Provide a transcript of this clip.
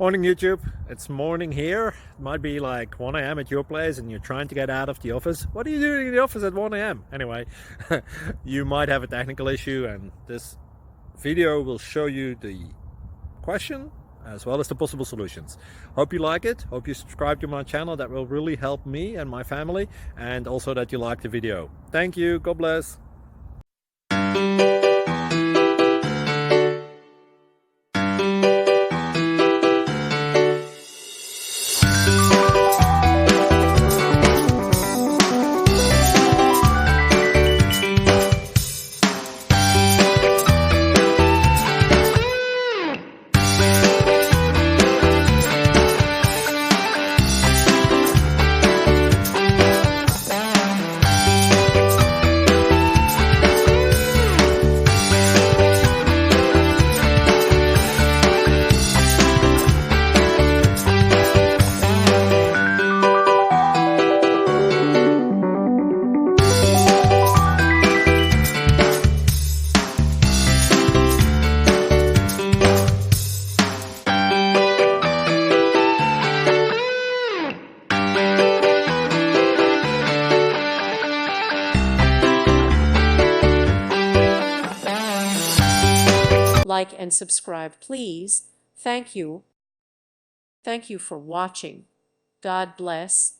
Morning YouTube, it's morning here. It might be like 1 a.m. at your place and you're trying to get out of the office. What are you doing in the office at 1 a.m.? Anyway, you might have a technical issue and this video will show you the question as well as the possible solutions. Hope you like it, hope you subscribe to my channel. That will really help me and my family, and also that you like the video. Thank you, God bless. Like and subscribe, please. Thank you. Thank you for watching. God bless.